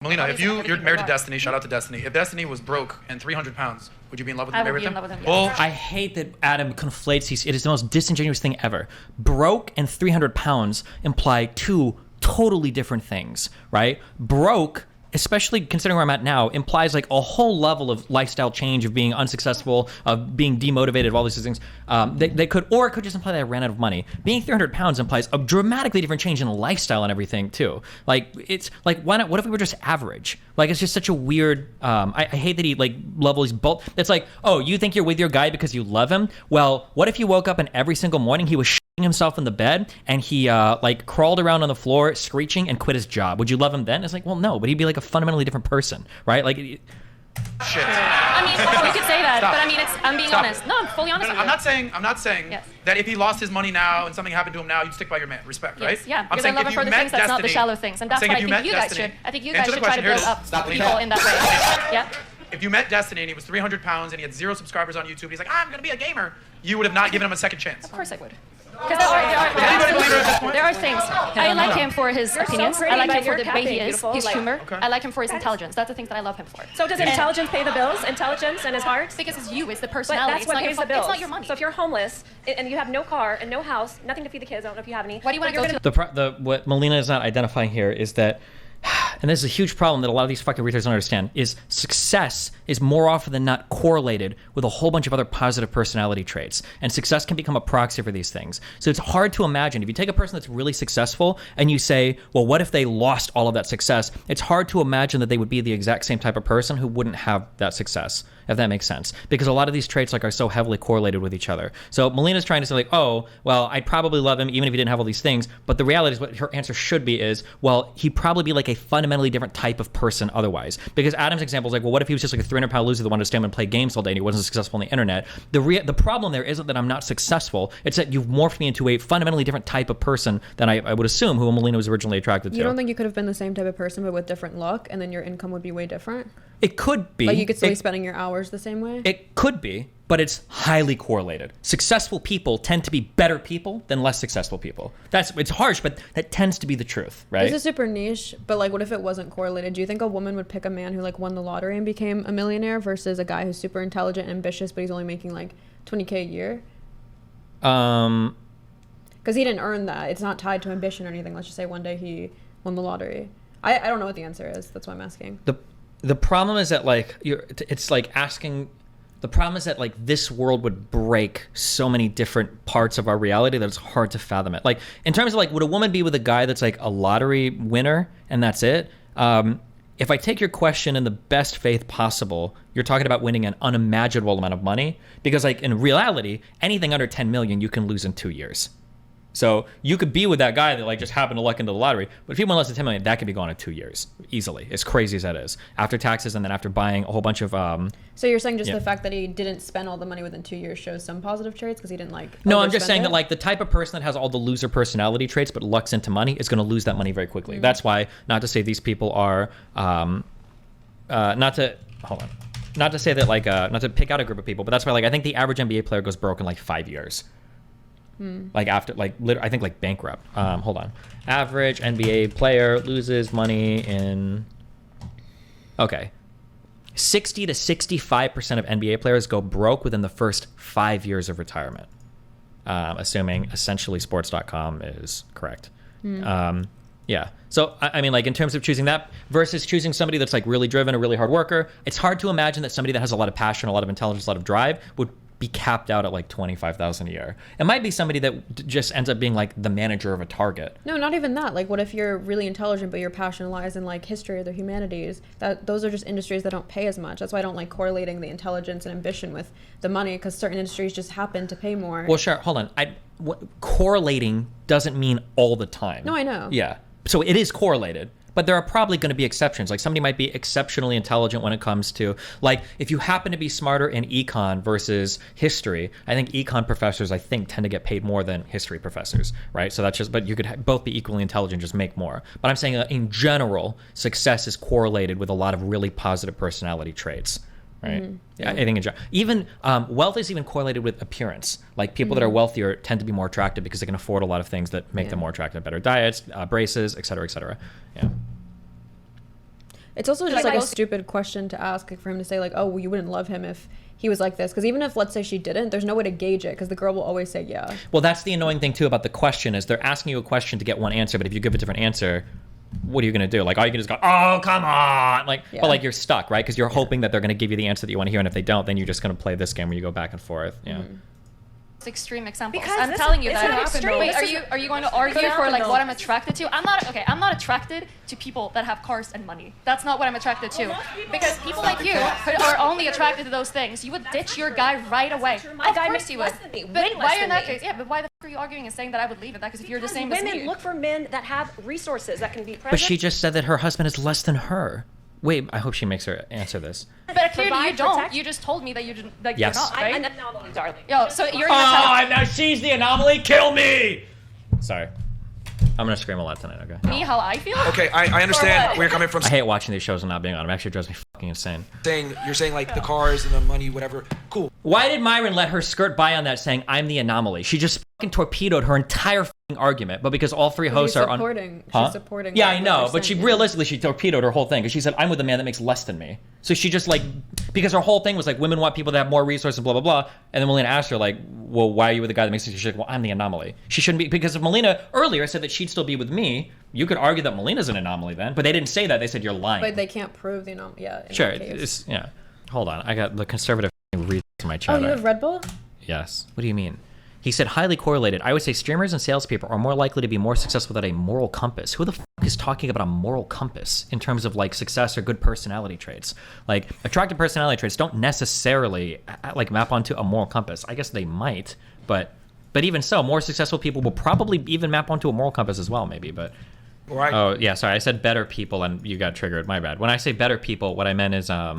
Melina, if you're married to Destiny, shout out to Destiny. If Destiny was broke and 300 pounds, would you be in love with him? I would be in love with him. Well, I hate that Adam conflates these. It is the most disingenuous thing ever. Broke and 300 pounds imply two totally different things, right? Broke, especially considering where I'm at now, implies like a whole level of lifestyle change, of being unsuccessful, of being demotivated, of all these things. They could, or it could just imply that I ran out of money. Being 300 pounds implies a dramatically different change in lifestyle and everything too. Like, it's like, why not? What if we were just average? Like, it's just such a weird, I hate that he like levels both. It's like, oh, you think you're with your guy because you love him? Well, what if you woke up and every single morning he was himself in the bed and he like crawled around on the floor screeching and quit his job? Would you love him then? It's like, well, no, but he'd be like a fundamentally different person, right? Like, shit. I mean, you could say that, Stop. but I mean, I'm being Stop. honest. No, I'm fully honest. I'm not saying Yes. that if he lost his money now and something happened to him now, you'd stick by your man. Respect, right? Yes, yeah, I'm because I saying love if him for you the things met that's not the Destiny, shallow things, and that's what I think you guys should. I think you guys Answer the should try to question. build Here it up is. people in that way. Yeah. If you met Destiny and he was 300 pounds and he had 0 subscribers on YouTube, and he's like, I'm gonna be a gamer, you would have not given him a second chance. Of course I would. Because anybody believe her at this point? there are things. I like him for his opinions. pretty, I like but him for you're the way he capping, is, beautiful, his like- humor. Okay. I like him for his intelligence. That's the things that I love him for. So does intelligence pay the bills? Intelligence and his heart? Because it's you, it's the But personality. that's It's what not your pays the fuck- bills. It's not your money. So if you're homeless and you have no car and no house, nothing to feed the kids, I don't know if you have any. Why do you want to go to? What Melina is not identifying here is that, and this is a huge problem that a lot of these fucking retards don't understand, is success is more often than not correlated with a whole bunch of other positive personality traits. And success can become a proxy for these things. So it's hard to imagine. If you take a person that's really successful and you say, well, what if they lost all of that success? It's hard to imagine that they would be the exact same type of person who wouldn't have that success, if that makes sense. Because a lot of these traits like are so heavily correlated with each other. So Melina's trying to say like, oh, well, I'd probably love him even if he didn't have all these things. But the reality is what her answer should be is, well, he'd probably be like a fundamentally different type of person otherwise. Because Adam's example is like, well, what if he was just like a 300-pound loser that wanted to stay home and play games all day and he wasn't successful on the internet? The problem there isn't that I'm not successful. It's that you've morphed me into a fundamentally different type of person than I would assume who Melina was originally attracted to. You don't think you could have been the same type of person but with different luck and then your income would be way different? It could be. Like you could still be spending your hours the same way? It could be, but it's highly correlated. Successful people tend to be better people than less successful people. It's harsh, but that tends to be the truth, right? This is super niche, but like what if it wasn't correlated? Do you think a woman would pick a man who like won the lottery and became a millionaire versus a guy who's super intelligent and ambitious but he's only making like 20K a year? Because he didn't earn that. It's not tied to ambition or anything. Let's just say one day he won the lottery. I don't know what the answer is. That's why I'm asking. The problem is that like it's like asking. The problem is that like this world would break so many different parts of our reality that it's hard to fathom it. Like in terms of like, would a woman be with a guy that's like a lottery winner and that's it? If I take your question in the best faith possible, you're talking about winning an unimaginable amount of money because like in reality, anything under 10 million you can lose in 2 years. So you could be with that guy that like just happened to luck into the lottery, but if he won less than 10 million, that could be gone in 2 years easily. As crazy as that is, after taxes and then after buying a whole bunch of. So you're saying just the fact that he didn't spend all the money within 2 years shows some positive traits because he didn't like. No, I'm just overspend saying it? that like the type of person that has all the loser personality traits but lucks into money is going to lose that money very quickly. Mm-hmm. That's why, not to say these people are, not to say that like not to pick out a group of people, but that's why like I think the average NBA player goes broke in like 5 years. Like after like I think like bankrupt. Hold on. Average NBA player loses money in 60 to 65% of NBA players go broke within the first 5 years of retirement. Assuming essentially sports.com is correct. Yeah. So, I mean, like in terms of choosing that versus choosing somebody that's like really driven, a really hard worker, it's hard to imagine that somebody that has a lot of passion, a lot of intelligence, a lot of drive would be capped out at like $25,000 a year. It might be somebody that just ends up being like the manager of a Target. No, not even that. Like, what if you're really intelligent, but your passion lies in like history or the humanities? Those are just industries that don't pay as much. That's why I don't like correlating the intelligence and ambition with the money, because certain industries just happen to pay more. Well, sure. Hold on. Correlating doesn't mean all the time. No, I know. Yeah. So it is correlated. But there are probably going to be exceptions. Like somebody might be exceptionally intelligent when it comes to, like, if you happen to be smarter in econ versus history, I think econ professors, tend to get paid more than history professors, right? So that's just, but you could both be equally intelligent, just make more. But I'm saying in general, success is correlated with a lot of really positive personality traits, right? Mm-hmm. Yeah. I think in general, even wealth is even correlated with appearance. Like people that are wealthier tend to be more attractive because they can afford a lot of things that make them more attractive, better diets, braces, et cetera, et cetera. Yeah. It's also just Like, like a stupid question to ask, like, for him to say like, oh, well, you wouldn't love him if he was like this, because even if, let's say, she didn't, there's no way to gauge it, because the girl will always say yeah. Well, that's the annoying thing too about the question is they're asking you a question to get one answer, but if you give a different answer, what are you going to do? Like, are you going to just go, oh, come on? Like, Yeah. but like you're stuck, right? Because you're hoping that they're going to give you the answer that you want to hear, and if they don't, then you're just going to play this game where you go back and forth. Yeah. Extreme examples. Because I'm this telling is- you it's that. not extreme. Wait, This are is you going to argue for like phenomenal. what I'm attracted to? I'm not attracted to people that have cars and money. That's not what I'm attracted to. Because people like you are only attracted to those things. You would ditch your guy right away. My Of guy course makes you less would. than me, But way why less in than that me. case? Yeah, but why the f are you arguing and saying that I would leave it? That because if you're the same as women me. look for men that have resources that can be present. But she just said that her husband is less than her. Wait, I hope she makes her answer this. But clearly you Provide, don't. protect. You just told me that you didn't. Like Yes. you're not, I right? know, darling. Yo, so you're. Now she's the anomaly. Kill me. Sorry. I'm going to scream a lot tonight, okay? Me how I feel. Okay, I understand what? where you're coming from. I hate watching these shows and not being on them. It actually drives me fucking insane. You're saying like the cars and the money, whatever. Cool. Why did Myron let her skirt by on that saying, I'm the anomaly? She just fucking torpedoed her entire fucking argument, but because all three hosts are on... She's supporting. Yeah, what I know, they're but she saying, realistically, she torpedoed her whole thing, because she said, I'm with a man that makes less than me. So she just like, because her whole thing was like, women want people that have more resources, blah, blah, blah. And then Melina asked her like, well, why are you with a guy that makes less? She's like, well, I'm the anomaly. She shouldn't be, because if Melina earlier said that she'd still be with me, you could argue that Melina's an anomaly then, but they didn't say that. They said you're lying. But they can't prove the anomaly. Yeah. In Sure, that case. it's, yeah. Hold on, I got the conservative read to my chat. Oh, you have Red Bull? Yes. What do you mean? He said highly correlated. I would say streamers and salespeople are more likely to be more successful without a moral compass. Who the fuck is talking about a moral compass in terms of like success or good personality traits? Like attractive personality traits don't necessarily like map onto a moral compass. I guess they might, but even so, more successful people will probably even map onto a moral compass as well, maybe. But Right. oh yeah, sorry, I said better people and you got triggered. My bad. When I say better people, what I meant is I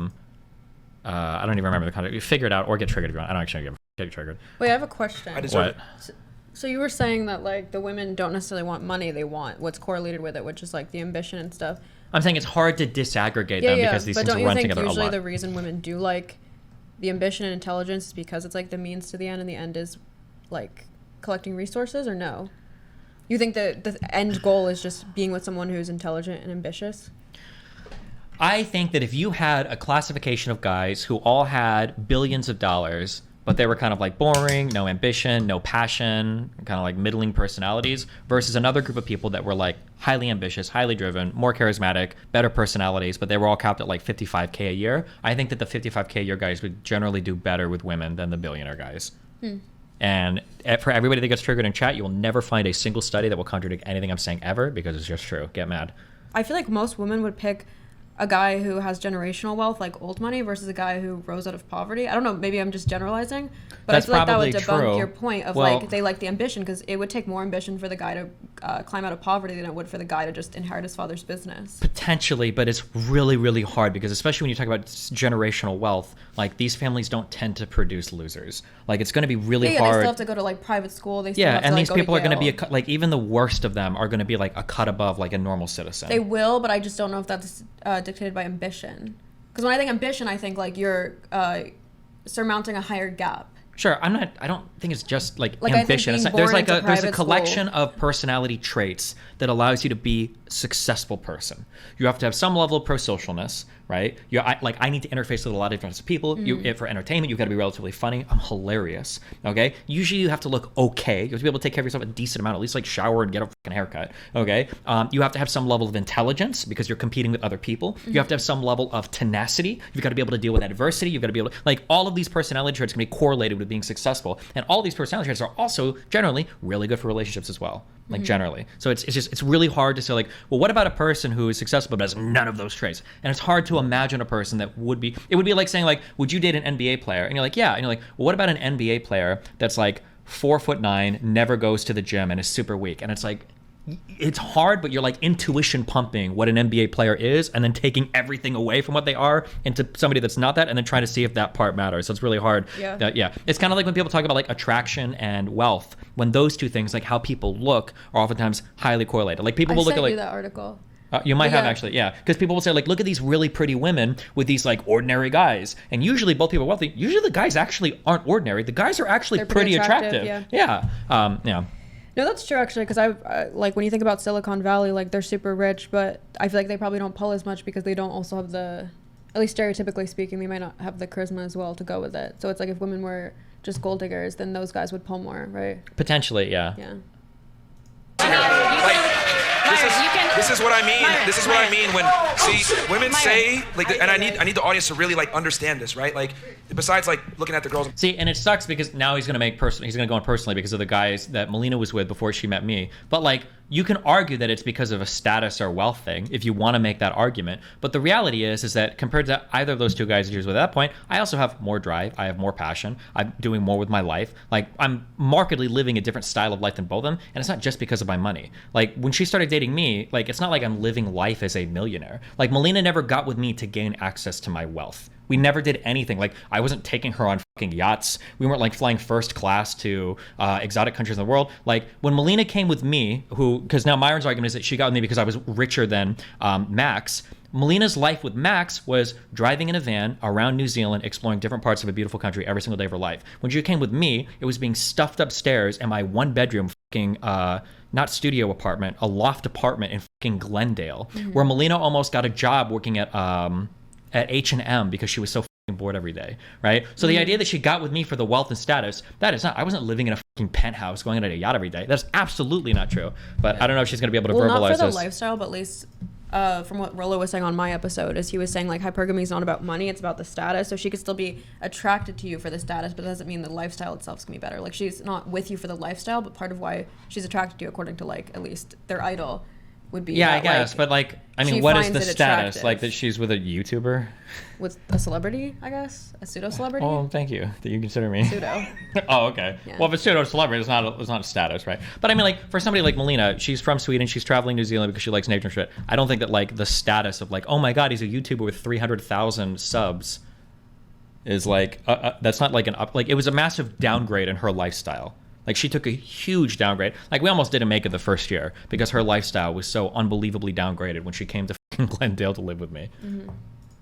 don't even remember the context. You figure it out or get triggered if you want. I don't actually get triggered. Wait, I have a question. I deserve What? it. So you were saying that like the women don't necessarily want money; they want what's correlated with it, which is like the ambition and stuff. I'm saying it's hard to disaggregate Yeah, them yeah. because these But things don't you run think together a usually lot. the reason women do like the ambition and intelligence is because it's like the means to the end, and the end is like collecting resources, or no? You think that the end goal is just being with someone who's intelligent and ambitious? I think that if you had a classification of guys who all had billions of dollars, but they were kind of like boring, no ambition, no passion, kind of like middling personalities, versus another group of people that were like highly ambitious, highly driven, more charismatic, better personalities, but they were all capped at like 55K a year, I think that the 55K a year guys would generally do better with women than the billionaire guys. And for everybody that gets triggered in chat, you will never find a single study that will contradict anything I'm saying ever, because it's just true. Get mad. I feel like most women would pick a guy who has generational wealth, like old money, versus a guy who rose out of poverty. I don't know, maybe I'm just generalizing, but That's I feel like that would probably debunk true. your point of Well- like they like the ambition, because it would take more ambition for the guy to climb out of poverty than it would for the guy to just inherit his father's business. Potentially, but it's really, really hard because especially when you talk about generational wealth, like these families don't tend to produce losers. Like it's going to be really Yeah, they hard. still have to go to like private school. They still Yeah, have to, and like, these go to people are going to be Yale. like even the worst of them are going to be like a cut above like a normal citizen. They will, but I just don't know if that's dictated by ambition. Because when I think ambition, I think like you're surmounting a higher gap. Sure, I don't think it's just like Like, I think ambition. being It's not, there's born like into there's a private school- collection of personality traits that allows you to be a successful person. You have to have some level of pro-socialness, right? I need to interface with a lot of different people. For entertainment, you've got to be relatively funny. I'm hilarious. Okay. Usually, you have to look okay. You have to be able to take care of yourself a decent amount, at least like shower and get a fucking haircut. Okay. You have to have some level of intelligence because you're competing with other people. You have to have some level of tenacity. You've got to be able to deal with adversity. You've got to be able to like all of these personality traits can be correlated with being successful, and all these personality traits are also generally really good for relationships as well. Like generally, so it's really hard to say like, well, what about a person who is successful but has none of those traits? And it's hard to imagine a person that would be. It would be like saying like, would you date an NBA player? And you're like, yeah. And you're like, well, what about an NBA player that's like 4'9", never goes to the gym and is super weak? And it's like, it's hard, but you're like intuition pumping what an NBA player is and then taking everything away from what they are into somebody that's not that and then trying to see if that part matters. So it's really hard. Yeah. It's kind of like when people talk about like attraction and wealth, when those two things, like how people look, are oftentimes highly correlated. Like people will look at like... you that article. You might have Yeah. actually, yeah. Because people will say, like, look at these really pretty women with these, like, ordinary guys. And usually both people are wealthy. Usually the guys actually aren't ordinary. The guys are actually They're pretty pretty attractive. attractive, Yeah. Yeah. No, that's true actually, because I like when you think about Silicon Valley, like they're super rich, but I feel like they probably don't pull as much because they don't also have the, at least stereotypically speaking, they might not have the charisma as well to go with it. So it's like if women were just gold diggers, then those guys would pull more, right? Potentially, yeah. Yeah. This is what I mean. This is what I mean when women say like, and I need the audience to really like understand this, right? Like, besides like looking at the girls. See, and it sucks because now he's gonna go on personally because of the guys that Melina was with before she met me. But like, you can argue that it's because of a status or wealth thing if you want to make that argument. But the reality is that compared to either of those two guys that she was with at that point, I also have more drive. I have more passion. I'm doing more with my life. Like, I'm markedly living a different style of life than both of them. And it's not just because of my money. Like, when she started dating me, like, it's not like I'm living life as a millionaire. Like, Melina never got with me to gain access to my wealth. We never did anything. Like, I wasn't taking her on fucking yachts. We weren't like flying first class to exotic countries in the world. Like, when Melina came with me, because now Myron's argument is that she got with me because I was richer than Max. Melina's life with Max was driving in a van around New Zealand, exploring different parts of a beautiful country every single day of her life. When she came with me, it was being stuffed upstairs in my one bedroom fucking not studio apartment, a loft apartment in fucking Glendale, where Melina almost got a job working at H&M because she was so fucking bored every day, right? So the idea that she got with me for the wealth and status, that is not, I wasn't living in a fucking penthouse going on a yacht every day. That's absolutely not true. But I don't know if she's going to be able to verbalize not for the this. lifestyle, but at least from what Rolo was saying on my episode, is he was saying like hypergamy is not about money, it's about the status. So she could still be attracted to you for the status, but that doesn't mean the lifestyle itself is going to be better. Like, she's not with you for the lifestyle, but part of why she's attracted to you, according to like at least their idol, would be Yeah, that, I guess, like, but like, I mean, she what is finds the it status? attractive. Like that she's with a YouTuber? with a celebrity, I guess, a pseudo celebrity. Oh, thank you that you consider me. Pseudo. Oh, okay. Yeah. Well, if it's pseudo celebrity, it's not a status, right? But I mean, like, for somebody like Melina, she's from Sweden, she's traveling New Zealand because she likes nature and shit. I don't think that like the status of like, oh my god, he's a YouTuber with 300,000 subs is like that's not like an up. Like, it was a massive downgrade in her lifestyle. Like, she took a huge downgrade. Like, we almost didn't make it the first year because her lifestyle was so unbelievably downgraded when she came to fucking Glendale to live with me.